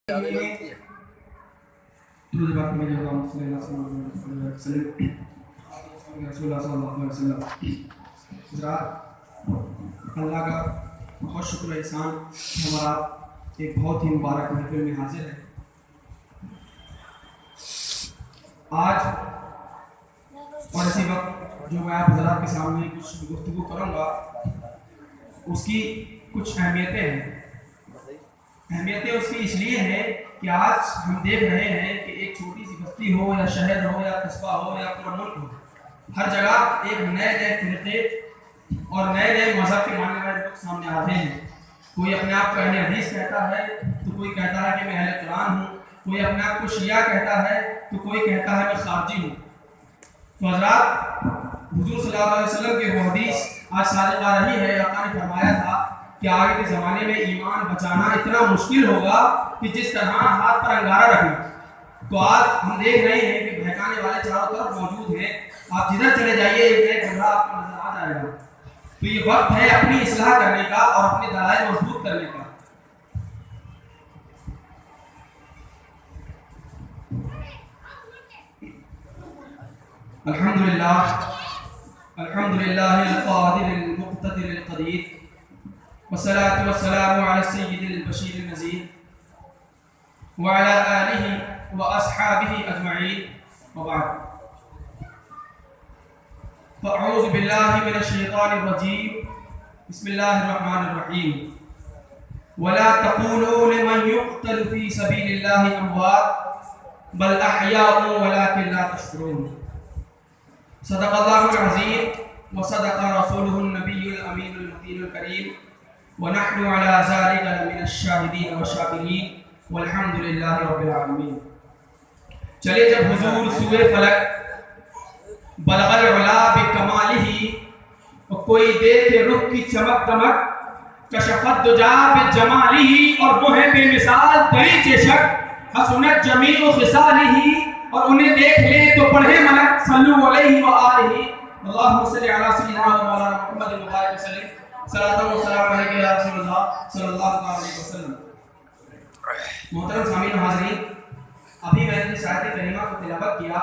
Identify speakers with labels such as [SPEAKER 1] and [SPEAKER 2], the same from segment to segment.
[SPEAKER 1] اللہ کا بہت شکر احسان ہمارا ایک بہت ہی مبارک محفل میں حاضر ہے. آج اور اسی وقت جو میں آپ حضرات کے سامنے کچھ گفتگو کروں گا اس کی کچھ اہمیتیں ہیں. اہمیتیں اس کی اس لیے ہیں کہ آج ہم دیکھ رہے ہیں کہ ایک چھوٹی سی بستی ہو یا شہر ہو یا قصبہ ہو یا پورا ملک ہو، ہر جگہ ایک نئے فرقے اور نئے مذہب کے ماننے والے لوگ سامنے آتے ہیں. کوئی اپنے آپ کو اہل حدیث کہتا ہے تو کوئی کہتا ہے کہ میں اہل قرآن ہوں، کوئی اپنے آپ کو شیعہ کہتا ہے تو کوئی کہتا ہے میں خارجی ہوں. تو حضرات حضور صلی اللہ علیہ وسلم کی وہ حدیث آج صادق آ رہی ہے. آقا نے فرمایا تھا کہ آگے کے زمانے میں ایمان بچانا اتنا مشکل ہوگا کہ جس طرح ہاتھ پر انگارہ رکھنا. تو آج ہم دیکھ رہے ہیں کہ بہکانے والے چاروں طرف موجود ہیں. آپ جدھر چلے جائیے ایک نئے گمراہ آپ کو نظر آ جائے گا. تو یہ وقت ہے اپنی اصلاح کرنے کا اور اپنے دلائل مضبوط کرنے کا. الحمدللہ القادر المقتدر القدیر والصلاة والسلام على السيد البشير النذير وعلى آله وأصحابه أجمعين وبعد. فأعوذ بالله من الشيطان الرجيم. بسم الله الرحمن الرحيم. ولا تقولوا لمن يقتل في سبيل الله أموات بل أحياء ولكن لا تشعرون. صدق الله العظيم وصدق رسوله النبي الأمين المتين الكريم ونحن على ذلك من الشاهدين والشاكرين والحمد لله رب العالمين. چلے جب حضور سوئے فلک بلغ العلا بکمالہ اور کوئی دیکھے رخ کی چمک دمک کشفت دجا بجمالہ اور وہ ہے بے مثال دری چشک حسنت جمیع خصالہ اور انہیں دیکھ لے تو پڑھے ملک صلو علیہ وآلہ اللہم صلی علی سیدنا و مولانا محمد مبارک وسلم صلاۃ و سلام علیک یا رسول اللہ صلی اللہ علیہ وسلم. محترم سامعین حاضرین، ابھی میں نے آیت کریمہ کو تلاوت کیا،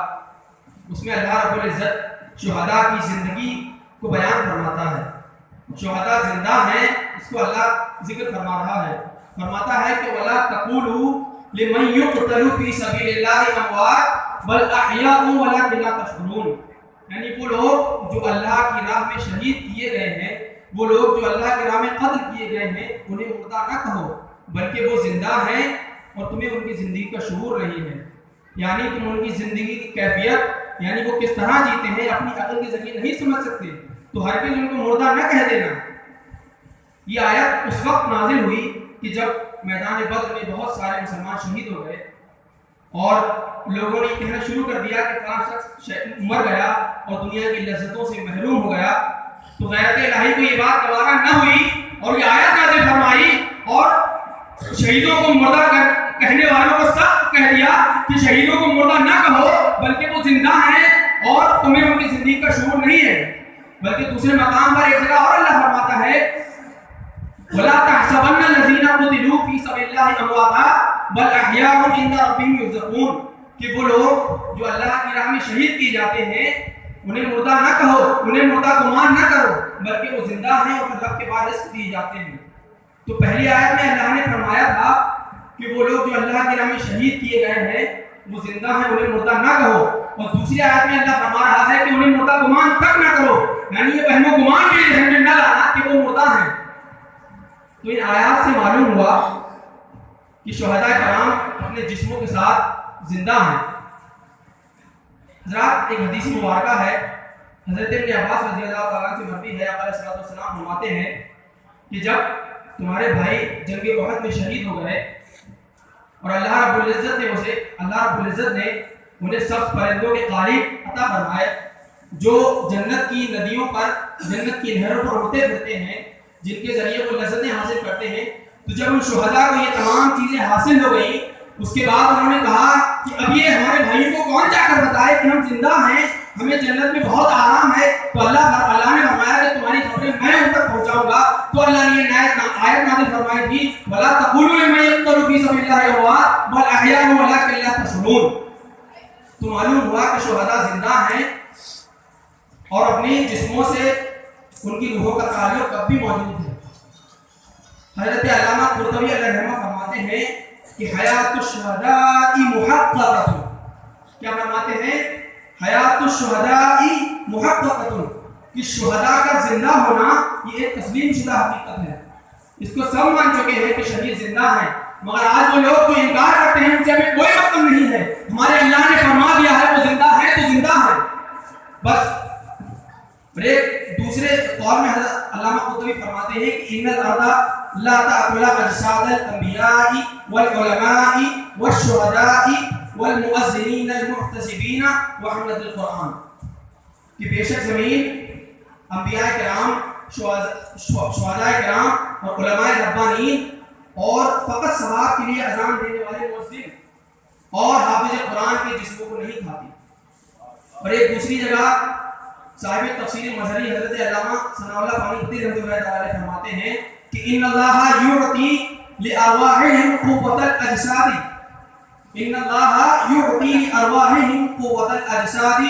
[SPEAKER 1] اس میں اللہ رب العزت شہداء کی زندگی کو بیان فرماتا ہے. شہداء زندہ ہیں، اس کو اللہ ذکر فرما رہا ہے. فرماتا ہے کہ وَلَا تَقُولُوا لِمَنْ يُقْتَلُ فِي سَبِيلِ اللَّهِ أَمْوَاتٌ بَلْ أَحْيَاءٌ وَلَكِنْ لَا تَشْعُرُونَ. یعنی وہ لوگ جو اللہ کی راہ میں شہید کیے گئے ہیں، وہ لوگ جو اللہ کی راہ میں قتل کیے گئے ہیں، انہیں مردہ نہ کہو بلکہ وہ زندہ ہیں اور تمہیں ان کی زندگی کا شعور نہیں ہے. یعنی تم ان کی زندگی کی کیفیت، یعنی وہ کس طرح جیتے ہیں، اپنی عقل کے ذریعے نہیں سمجھ سکتے، تو ہرگز ان کو مردہ نہ کہہ دینا. یہ آیت اس وقت نازل ہوئی کہ جب میدان بدر میں بہت سارے مسلمان شہید ہو گئے اور لوگوں نے کہنا شروع کر دیا کہ فلاں شخص مر گیا اور دنیا کی لذتوں سے محروم ہو گیا. تو غیرت الہی کو یہ بات گوارا نہ ہوئی اور یہ آیت نازل فرمائی اور شہیدوں کو مردہ کہنے والوں کو سخت کہہ دیا کہ شہیدوں کو مردہ نہ کہو بلکہ وہ زندہ ہیں اور تمہیں ان کی زندگی کا شعور نہیں ہے. بلکہ دوسرے مقام پر ایک جگہ اور اللہ فرماتا ہے وَلَا تَحْسَبَنَّ الَّذِينَ قُتِلُوا فِي سَبِيلِ اللَّهِ أَمْوَاتًا بَلْ أَحْيَاءٌ عِندَ رَبِّهِمْ يُرْزَقُونَ. کہ وہ لوگ جو اللہ کی راہ میں شہید کیے جاتے ہیں انہیں مردہ نہ کہو، انہیں مردہ گمان نہ کرو بلکہ وہ زندہ ہیں اور رب کے پاس رزق دیے جاتے ہیں. تو پہلی آیت میں اللہ نے فرمایا تھا کہ وہ لوگ جو اللہ کی راہ میں شہید کیے گئے ہیں وہ زندہ ہیں، انہیں مردہ نہ کہو. اور دوسری آیت میں اللہ فرما رہا ہے کہ انہیں مردہ گمان تک نہ کرو، یعنی یہ وہم و گمان بھی ذہن میں نہ لانا کہ وہ مردہ ہیں. تو ان آیات سے معلوم ہوا کہ شہداء کرام اپنے جسموں کے ساتھ زندہ ہیں. حضرات ایک حدیث مبارکہ ہے، حضرت ابن عباس رضی اللہ تعالیٰ عنہ سے مروی ہے. آقا علیہ السلام فرماتے ہیں کہ جب تمہارے بھائی جنگ احد میں شہید ہو گئے اور اللہ رب العزت نے انہیں سخت پرندوں کے قالب عطا فرمائے جو جنت کی ندیوں پر، جنت کی نہروں پر اڑتے پھرتے ہیں، جن کے ذریعے وہ لذتیں حاصل کرتے ہیں. تو جب ان شہداء کو یہ تمام چیزیں حاصل ہو گئیں اس کے بعد انہوں نے کہا کہ اب یہ ہمارے بھائیوں کو کون جا کر بتائے کہ ہم زندہ ہیں ہمیں جنت میں بہت آرام ہے. تو اللہ نے فرمایا کہ تمہاری خبریں میں ان تک پہنچاؤں گا. تو اللہ نے یہ آیت نازل فرمائی تھی وَلَا تَقُولُوا لِمَن يُقْتَلُ فِي سَبِيلِ اللَّهِ أَمْوَاتٌ بَلْ أَحْيَاءٌ وَلَٰكِن لَّا تَشْعُرُونَ. تو معلوم ہوا کہ شہداء زندہ ہیں اور اپنی جسموں سے ان کی روحوں کا تعلق اب بھی موجود ہے. حضرت علامہ قرطبی علیہ رحمہ فرماتے ہیں کہ حیات الشہداء محققۃ. کیا فرماتے ہیں؟ حیات الشہداء محققۃ، کہ شہداء کا زندہ ہونا یہ ایک تسلیم شدہ حقیقت ہے. اس کو سب مان چکے ہیں کہ شہید زندہ ہیں، مگر آج وہ لوگ جو انکار کرتے ہیں ان سے ہمیں کوئی مطلب نہیں ہے. ہمارے اللہ نے فرما دیا ہے وہ زندہ ہے تو زندہ ہے بس. اور ایک دوسرے قول میں حضرت علامہ قرطبی فرماتے ہیں کہ ان الارض لا تأكل اجساد الانبیاء والعلماء والشہداء والمؤذنین المحتسبین وحملۃ القرآن. کہ بے شک زمین انبیاء کرام، شہداء کرام اور علماء ربانیین اور فقط ثواب کے لیے اذان دینے والے مؤذن اور حافظ قرآن کے جسموں کو نہیں کھاتی. اور ایک دوسری جگہ صاحب تفسیر مظہری حضرت علامہ ثناء اللہ بانی قدس رحمۃ اللہ تعالی فرماتے ہیں کہ ان اللہ یعطی لارواحہم قوۃ الاجساد، ان اللہ یعطی لارواحہم قوۃ الاجساد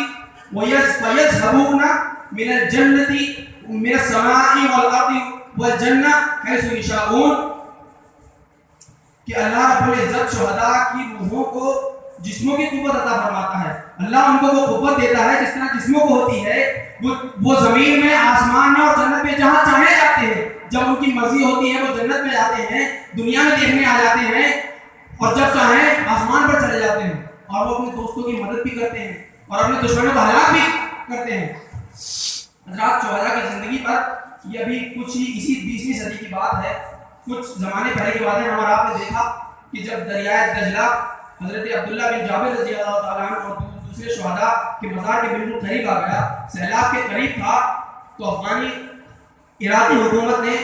[SPEAKER 1] ویذهبون من الجنۃ من السماء والارض والجنہ حیث یشاءون. کہ اللہ رب العزت شہداء کی روحوں کو جسموں کی قوت عطا فرماتا ہے. اللہ ان کو وہ قوت دیتا ہے جس طرح جسموں کو ہوتی ہے. وہ زمین میں، آسمان میں اور جنت میں جہاں چاہے جاتے ہیں. جب ان کی مرضی ہوتی ہے وہ جنت میں جاتے ہیں، دنیا میں دیکھنے آ جاتے ہیں، اور جب چاہیں آسمان پر چلے جاتے ہیں. اور وہ اپنے دوستوں کی مدد بھی کرتے ہیں اور اپنے دشمنوں کو ہلاک بھی کرتے ہیں. حضرات شہداء کی زندگی پر یہ ابھی کچھ ہی اسی 20ویں صدی کی بات ہے. کچھ زمانے پہلے کی بات ہے. ہمارا آپ نے دیکھا کہ جب دریائے دجلہ حضرت عبداللہ بن جابر رضی اللہ تعالیٰ عنہ اور دوسرے شہداء کے مزار کے بالکل قریب آ گیا، سیلاب کے قریب تھا، تو افغانی عراقی حکومت نے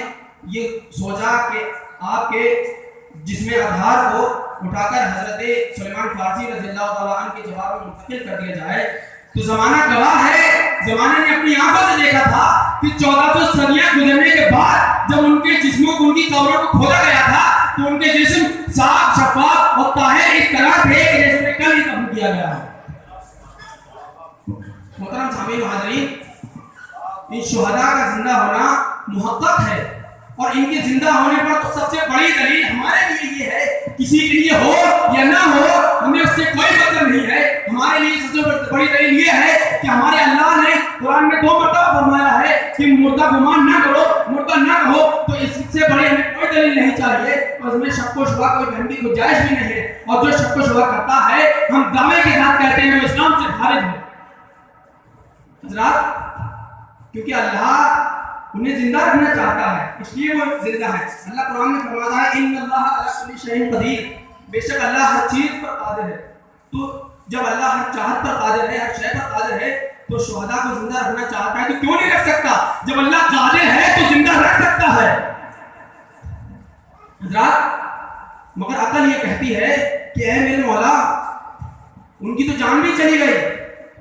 [SPEAKER 1] یہ سوچا کہ آپ کے جسم اطہار کو اٹھا کر حضرت سلیمان فارسی رضی اللہ تعالیٰ عنہ کے جواب میں منتقل کر دیا جائے. تو زمانہ گواہ ہے، زمانے نے اپنی آنکھوں سے دیکھا تھا کہ 1400 صدیاں گزرنے کے بعد جب ان کے جسموں کو، ان کی قبروں کو کھودا گیا تھا تو ان کے جسم صاف، شفاف اور طاہر اس طرح تھے کہ جیسے کل ہی دفن کیا گیا ہے. محترم سامعین و حاضرین، ان شہداء کا زندہ ہونا محقق ہے، اور ان کے زندہ ہونے پر تو سب سے بڑی دلیل ہمارے لیے یہ ہے، کسی کے لیے ہو یا نہ ہو ہمیں اس سے کوئی مطلب نہیں ہے. ہمارے لیے سب سے بڑی دلیل یہ ہے کہ ہمارے اللہ نے قرآن میں 2 مرتبہ فرمایا ہے کہ مردہ گمان نہ کرو، مردہ نہ کہو. تو اس سے بڑی ہمیں کوئی دلیل نہیں چاہیے، اور اس میں شک و شبہ کوئی گھنٹی گنجائش بھی نہیں ہے. اور جو شک و شبہ کرتا ہے ہم دعوے کے ساتھ کہتے ہیں وہ اسلام سے خارج ہے. حضرات، کیونکہ اللہ انہیں زندہ رکھنا چاہتا ہے اس لیے وہ زندہ ہے. اللہ قرآن میں فرماتا ہے ان اللہ علی کل شیء قدیر، بے شک اللہ ہر چیز پر قادر ہے. تو جب اللہ ہر چاہت پر قادر ہے، ہر شے پر قادر ہے، تو شہداء کو زندہ رکھنا چاہتا ہے تو کیوں نہیں رکھ سکتا؟ جب اللہ قادر ہے تو زندہ رکھ سکتا ہے. حضرات، مگر عقل یہ کہتی ہے کہ اے میرے مولا، ان کی تو جان بھی چلی گئی،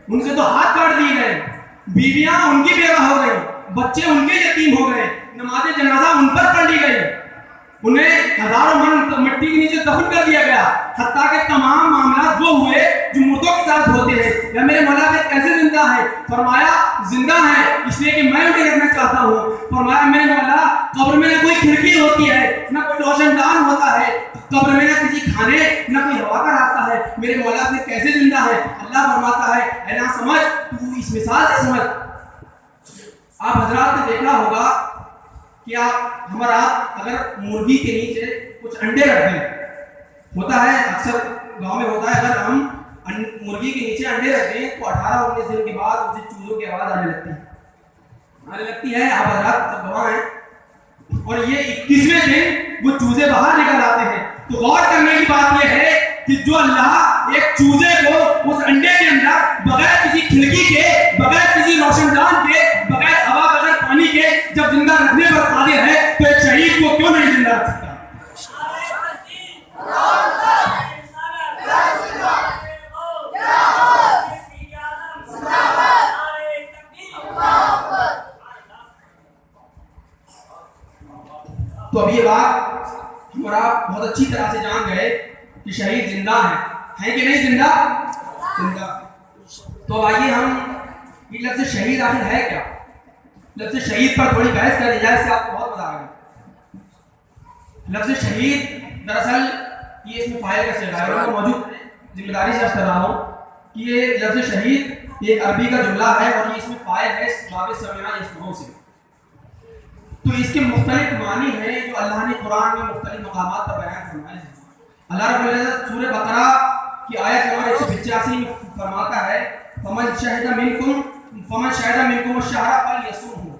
[SPEAKER 1] ان سے تو ہاتھ کاٹ دیے گئے، بیویاں ان کی بیوہ ہو گئی، بچے ان کے یتیم ہو گئے، نماز جنازہ ان پر پڑھ لی گئی، انہیں ہزاروں من مٹی کے نیچے دفن کر دیا گیا، حتیٰ کہ تمام معاملات وہ ہوئے جو مردوں کے ساتھ ہوتے ہیں. یا میرے مولا پھر کیسے زندہ ہے؟ فرمایا زندہ ہے اس لیے کہ میں انہیں رکھنا چاہتا ہوں. فرمایا میرے مولا قبر میں نہ کوئی کھڑکی ہوتی ہے، نہ کوئی روشن دان ہوتا ہے، قبر میں نہ کسی کھانے نہ کوئی ہوا کا راستہ ہے. میرے مولا پھر کیسے زندہ ہے؟ اللہ فرماتا ہے اے نا سمجھ، تو اس مثال سے سمجھ. آپ حضرات نے دیکھا ہوگا کہ ہمارا اگر مرغی کے نیچے کچھ انڈے رکھتے ہیں، ہوتا ہے اکثر گاؤں میں ہوتا ہے، اگر ہم مرغی کے نیچے انڈے رکھتے ہیں تو 18-19 دن کے بعد اسے چوزوں کی آواز آنے لگتی ہے. آپ حضرات سب گواہ ہیں. اور یہ 21ویں دن وہ چوزے باہر نکل آتے ہیں. تو غور کرنے کی بات یہ ہے کہ جو اللہ ایک چوزے کو اس انڈے کے اندر بغیر کسی کھڑکی کے، بغیر کسی روشن دان کے، بغیر ہوا، بغیر پانی کے جب زندہ رکھنے پر قادر ہے تو ایک شہید کو کیوں نہیں زندہ رکھ سکتا؟ تو اب یہ بات ہمارا بہت اچھی طرح سے جان گئے کہ شہید زندہ ہیں کہ نہیں زندہ؟ زندہ. تو آئیے ہم یہ لفظ شہید آخر ہے کیا؟ لفظ شہید پر تھوڑی بحث کر لی جائے، اس سے آپ کو بہت مزہ آئے گا. لفظ شہید دراصل یہ اس میں فاعل کا صیغہ ہے، موجود ہے، ذمہ داری سے عرض کر رہا ہوں کہ یہ لفظ شہید ایک عربی کا جملہ ہے اور یہ اس میں فاعل ہے باب سمعنا یسمعو سے. تو اس کے مختلف معنی ہیں جو اللہ نے قرآن میں مختلف مقامات پر بیان فرمائے ہیں. اللہ رب العزت سورہ بقرہ کی آیت نمبر 185 میں فرماتا ہے فمن شہد منکم الشہر فلیصمہ،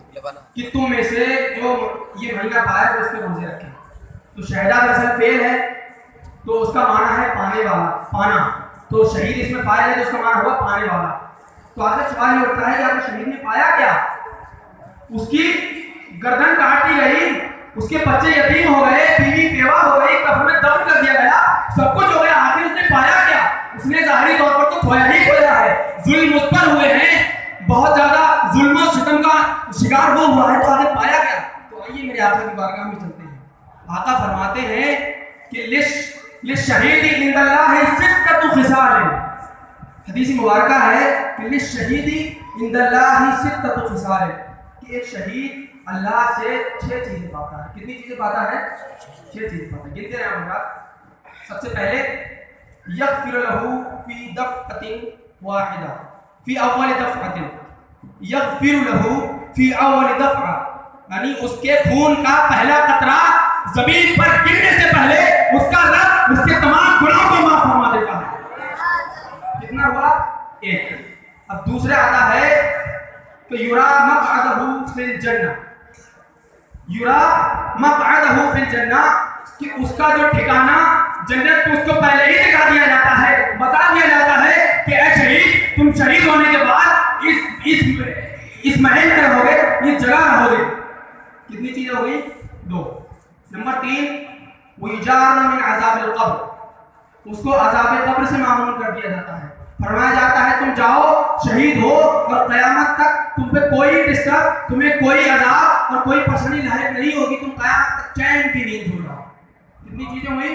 [SPEAKER 1] کہ تم میں سے جو یہ مہینہ پایا تو اس کے روزے رکھیں. تو شہدہ دراصل فعل ہے تو اس کا معنی ہے پانے والا، پانا. تو شہید اس میں پایا ہے تو اس کا معنی ہوا پانے والا. تو آگے سوال یہ اٹھتا ہے کہ آپ شہید نے پایا کیا؟ اس کی گردن کاٹ دی گئی، اس کے بچے یتیم ہو گئے، بیوی بیوہ ہو گئی، کفن میں دفن کر دیا گیا، سب کچھ ہو گیا، آخر اس نے پایا کیا؟ اس نے ظاہری طور پر تو کھویا ہی کھویا ہے. ظلم اس پر ہوئے ہیں، بہت زیادہ ظلم و ستم کا شکار وہ ہوا ہے، تو آخر پایا کیا؟ تو آئیے میرے آقا کی بارگاہ میں چلتے ہیں. آقا فرماتے ہیں کہ للشہید عند اللہ ستۃ خصال، حدیث مبارکہ ہے کہ للشہید عند اللہ ستۃ خصال، کہ ایک شہید اللہ سے 6 چیزیں پاتا ہے. کتنی چیزیں پاتا ہے؟ 6 چیزیں پاتا ہے. گنتے ہیں ہم. سب سے پہلے یغفر له فی دفعۃ واحدہ، فی اول دفعۃ، یغفر له فی اول دفعہ، یعنی اس کے خون کا پہلا قطرہ زمین پر گرنے سے پہلے اس کا رب اس کے تمام گناہوں کو معاف فرما دیتا ہے. کتنا ہوا؟ 1. اب دوسرے آتا ہے کہ یرا مقعدہ فی الجنہ، یرا مقعدہ فی الجنہ، کہ اس کا جو ٹھکانہ جنت کو اس کو پہلے ہی دکھا دیا جاتا ہے، بتا دیا جاتا ہے کہ اے شہید تم شہید ہونے کے بعد اس محل میں رہو گے، اس جگہ رہو گے. کتنی چیزیں ہو گئی؟ 2. نمبر 3 وَيُجَارَ مِنْ عَذَابِ الْقَبْرِ، اس کو عذاب قبر سے معمون کر دیا جاتا ہے. فرمایا جاتا ہے تم جاؤ شہید ہو اور قیامت تک تم پہ کوئی ڈسٹرب، تمہیں کوئی عذاب اور کوئی پریشانی لاحق نہیں ہوگی، تم قیامت تک چین کی نیند سو جاؤ. کتنی چیزیں ہوئی؟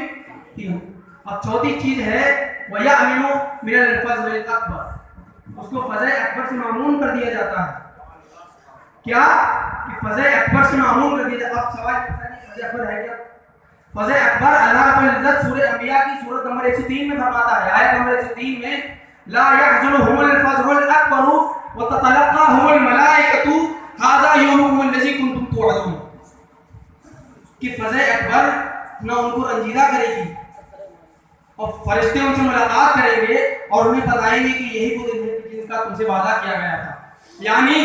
[SPEAKER 1] 3. اور چوتھی چیز ہے وَيَأْمِنُ مِنَ الْفَزْعِ الْأَكْبَرِ، اس کو فزع اکبر سے معمون کر دیا جاتا ہے. کیا کہ فزع اکبر سے معمول کر دیا. اب سوال فزع اکبر ہے کیا؟ فزع اکبر اللہ رب العزت سورہ انبیاء کی سورت نمبر 103 میں فرماتا ہے، آیت نمبر 103 میں لا يحزنهم الفزع الاکبر وتتلقاهم الملائکۃ ھذا یومکم الذی کنتم توعدون، کہ فزع اکبر نہ ان کو رنجیدہ کرے گی اور فرشتے ان سے ملاقات کریں گے اور انہیں بتائیں گے کہ یہی وہ دن ہے جن کا تم سے وعدہ کیا گیا تھا. یعنی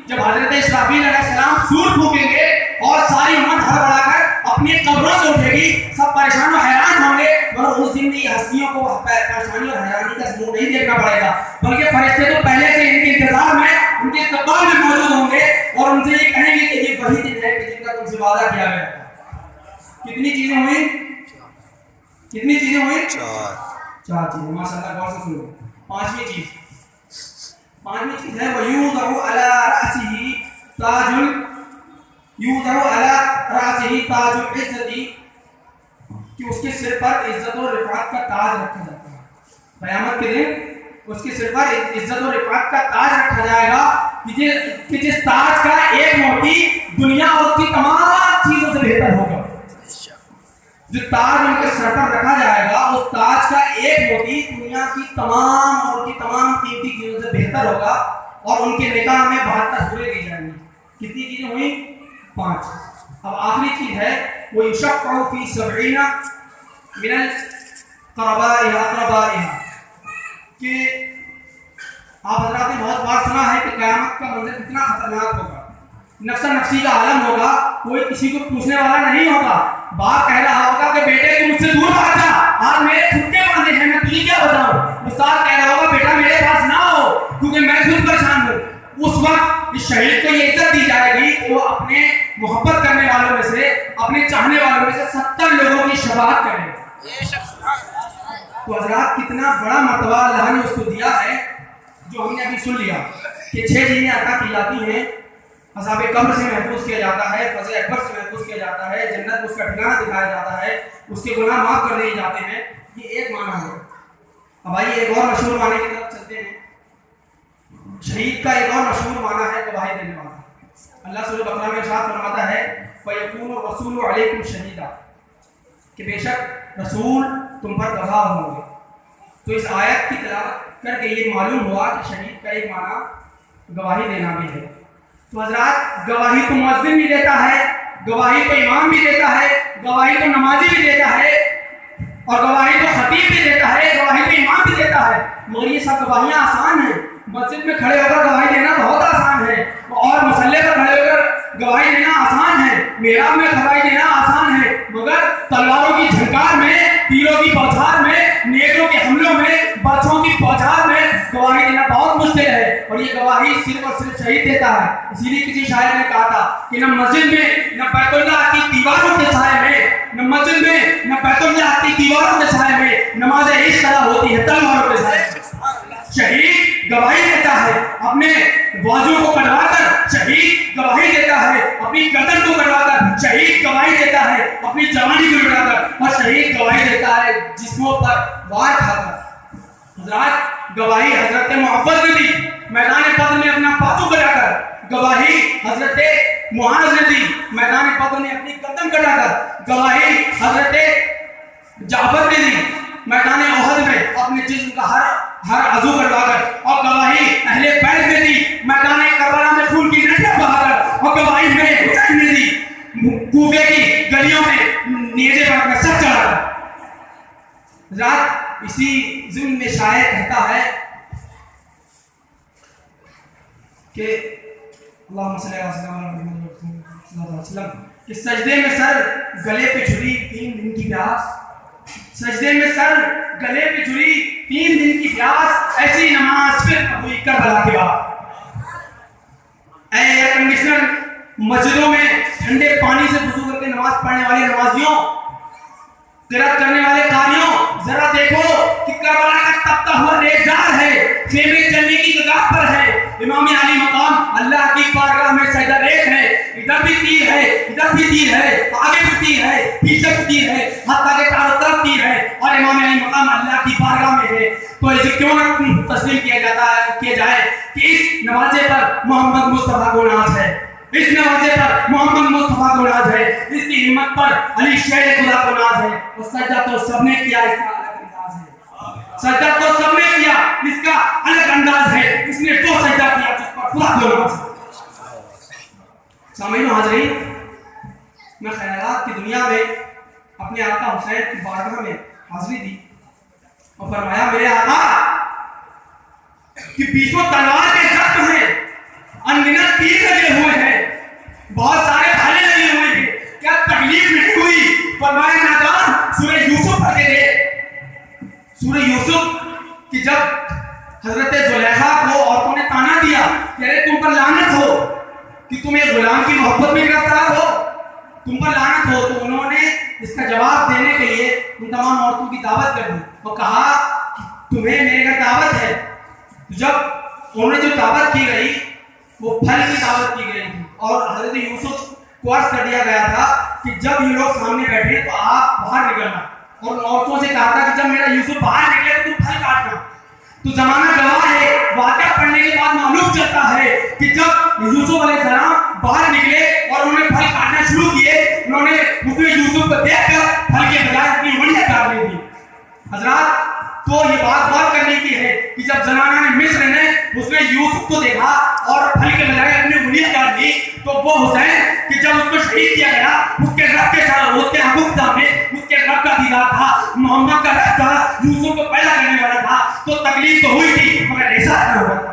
[SPEAKER 1] جب حضرت اسرافیل علیہ السلام سور پھونکیں گے اور ساری امت ہڑبڑا کر اپنی قبروں سے اٹھے گی، سب پریشان و حیران ہوں گے، مگر اس دن یہ ہستیوں کو پریشانی اور حیرانی کا منہ نہیں دیکھنا پڑے گا، بلکہ فرشتے تو پہلے سے ان کے انتظار میں، ان کے استقبال میں موجود ہوں گے اور ان سے یہ کہیں گے کہ یہ وہی دن ہے جن کا تم سے وعدہ کیا گیا تھا. کتنی چیزیں ہوئی؟ کتنی چیزیں ہوئی؟ 4 چیزیں. ماشاءاللہ غور سے سنو. پانچویں چیز ہے وَيُوضَعُ عَلَى رَأْسِهِ تاج العزت، کہ اس کے سر پر عزت و رفعت کا تاج رکھا جاتا ہے. قیامت کے دن اس کے سر پر عزت و رفعت کا تاج رکھا جائے گا کہ جس تاج کا ایک موتی دنیا اور اس کی تمام چیزوں سے بہتر ہوگا. جو تاج ان کے سر پر رکھا جائے گا اس تاج کا ایک موتی دنیا کی تمام اور کی تمام قیمتی چیزوں سے بہتر ہوگا اور ان کے نکاح میں 72 حوریں دی جائیں گی. کتنی چیزیں ہوئی؟ 5. اب آخری چیز ہے وہ یشفع فی 70 من القرباء، کہ آپ حضرات نے بہت بار سنا ہے کہ قیامت کا منظر کتنا خطرناک ہوگا، نفس نفسی کا عالم ہوگا، کوئی کسی کو پوچھنے والا نہیں ہوگا. باپ کہہ رہا ہوگا کہ بیٹے تم مجھ سے دور بھاگ جا، آج میرے خود کے بندے ہیں، میں تجھے کیا بتاؤں. استاد کہہ رہا ہوگا بیٹا میرے پاس نہ ہو کیونکہ میں خود پریشان ہوں. اس وقت اس شہید کو یہ عزت دی جائے گی کہ وہ اپنے محبت کرنے والوں میں سے، اپنے چاہنے والوں میں سے 70 لوگوں کی شفاعت کرے. تو حضرات کتنا بڑا مرتبہ اللہ نے اس کو دیا ہے، جو ہم نے ابھی سن لیا کہ 6 چیزیں عطا کی جاتی ہیں عذاب قبر سے محفوظ کیا جاتا ہے، فضل اکبر سے محفوظ کیا جاتا ہے، جنت میں اس کا ٹھکانہ دکھایا جاتا ہے، اس کے گناہ معاف کر دیے جاتے ہیں. یہ ایک معنی ہے. اب آئیے ایک اور مشہور معنی کی طرف چلتے ہیں. شہید کا ایک اور مشہور معنی ہے گواہی دینے والا. اللہ سورہ بقرہ میں ارشاد فرماتا ہے فَيَكُونُ الرَّسُولُ عَلَيْكُمْ شَهِيدًا، کہ بے شک رسول تم پر گواہ ہوں گے. تو اس آیت کی تلاوت کر کے یہ معلوم ہوا کہ شہید کا ایک معنی گواہی دینا بھی ہے. تو حضرات گواہی تو مؤذن بھی دیتا ہے، گواہی تو امام بھی دیتا ہے، گواہی تو نمازی بھی دیتا ہے، اور گواہی تو خطیب بھی دیتا ہے، گواہی تو امام بھی دیتا ہے. مگر یہ سب گواہیاں آسان ہیں. مسجد میں کھڑے ہو کر گواہی دینا بہت آسان ہے، اور مصلی پر کھڑے ہو کر گواہی دینا آسان ہے، محراب میں گواہی دینا آسان ہے. مگر تلواروں کی جھنکار میں، تیروں کی بوچھار میں، نیزوں کے حملوں میں، برچھوں کی بوچھار میں گواہی دینا بہت مشکل ہے. اور یہ گواہی صرف اور صرف شہید دیتا ہے. اسی لیے کسی شاعر نے کہا تھا کہ نہ مسجد میں، نہ بیت اللہ کی دیواروں کے سائے میں، نہ مسجد میں، نہ بیت اللہ کی دیواروں کے سائے میں نماز عشق ادا ہوتی ہے تلواروں کے سائے میں. شہید گواہی دیتا ہے اپنے بازو کو کٹوا کر، شہید گواہی دیتا ہے اپنی گردن کو کٹوا کر، شہید گواہی دیتا ہے اپنی جوانی کو لٹا کر، اور شہید گواہی دیتا ہے جسموں پر وار کھا کر. حضرات گواہی حضرت محمد نے دی میدان بدر میں اپنا بازو کٹا کر، گواہی حضرت معاذ نے دی میدان بدر میں اپنی گردن کٹا کر، گواہی حضرت جعفر نے دی میدان احد میں اپنے جسم کا ہر عضو کٹوا کر، اور گواہی اہل بیت نے دی میدان کربلا میں خون کی نہریں بہا کر، اور گواہی میں حسین نے دی کوفے کی گلیوں میں نیزے پر اپنا سر چڑھا کر. رات اسی ضمن میں شاعر کہتا ہے کہ اللہم صلی اللہ علیہ وسلم کہ سجدے میں سر گلے پہ جھلی 3 دن کی پیاس، سجدے میں سر گلے پہ جھلی 3 دن کی پیاس، ایسی نماز پھر ہوئی کربلا کے بعد. اے ایئر کنڈیشنر مسجدوں میں ٹھنڈے پانی سے وضو کر کے نماز پڑھنے والے نمازیوں، قرات کرنے والے قاریوں، ذرا دیکھو کہ کربلا کا تپتا ہوا ریزگار ہے، خیمے جلنے کی کگار پر ہے. امام علی مقام اللہ کی بارگاہ میں سجدہ ریز ہے، ادھر بھی تیر ہے، ادھر بھی تیر ہے، آگے بھی تیر ہے، پیچھے بھی تیر ہے، حتیٰ کہ چاروں طرف تیر ہے، اور امام علی مقام اللہ کی بارگاہ میں ہے. تو اسے کیوں نہ تسلیم کیا جائے کہ اس نوازے پر محمد مصطفیٰ کو ناز ہے، اس نوازے پر محمد مصطفیٰ کو ناز ہے، اس کی ہمت پر علی شیر خدا کو ناز ہے. اور سجدہ تو سب نے کیا، اس کا الگ انداز ہے. سجدہ تو سب نے کیا، اس کا الگ انداز ہے. اس نے تو سجدہ کیا جس پر خدا کو ناز ہے. سامعین و حاضرین، میں خیالات کی دنیا میں اپنے آقا حسین کی بارگاہ میں حاضری دی اور فرمایا میرے آقا کہ 20 تلوار کے زخم ہیں، انگنت تیر لگے ہوئے ہیں، بہت سارے بھالے لگے ہوئے ہیں، کیا تکلیف نہیں ہوئی؟ فرمایا نادان سورہ یوسف پڑھ کے دے. سورہ یوسف کہ جب حضرت زلیخا کو عورتوں نے تانا دیا کہ ارے تم پر لعنت ہو کہ تم ایک غلام کی محبت میں گرفتار ہو، تم پر لعنت ہو، تو انہوں نے اس کا جواب دینے کے لیے ان تمام عورتوں کی دعوت کر دی اور کہا کہ تمہیں میرے گھر دعوت ہے. جب انہوں نے جو دعوت کی گئی وہ پھل کی دعوت کی گئی تھی، اور حضرت یوسف کو عرض کر دیا گیا تھا کہ جب یہ لوگ سامنے بیٹھے تو آپ باہر نکلنا، اور عورتوں سے کہا تھا کہ جب میرا یوسف باہر نکلے تو تم پھل کاٹنا. تو زمانہ گواہ ہے، واقعہ پڑھنے کے بعد معلوم چلتا ہے کہ جب یوسف علیہ السلام باہر نکلے اور انہوں نے پھل کاٹنا شروع کیے، انہوں نے مسلم یوسف کو دیکھ کر پھل کے بجائے اپنی انگلیاں کاٹ لی تھی. حضرات تو یہ بات غور کرنے کی ہے کہ جب زنانہ نے مصر نے اس نے یوسف کو دیکھا اور پھل کے بجائے اپنی انگلیاں کاٹ لی، تو وہ حسین کہ جب اس کو شہید کیا گیا، اس کے رب کے ساتھ، اس کے آنکھوں کے سامنے اس کے رب کا دیدار تھا، محمد کا رب تھا، یوسف کو پیدا کرنے والا تھا، تو تکلیف تو ہوئی تھی مگر ایسا نہ ہوا تھا.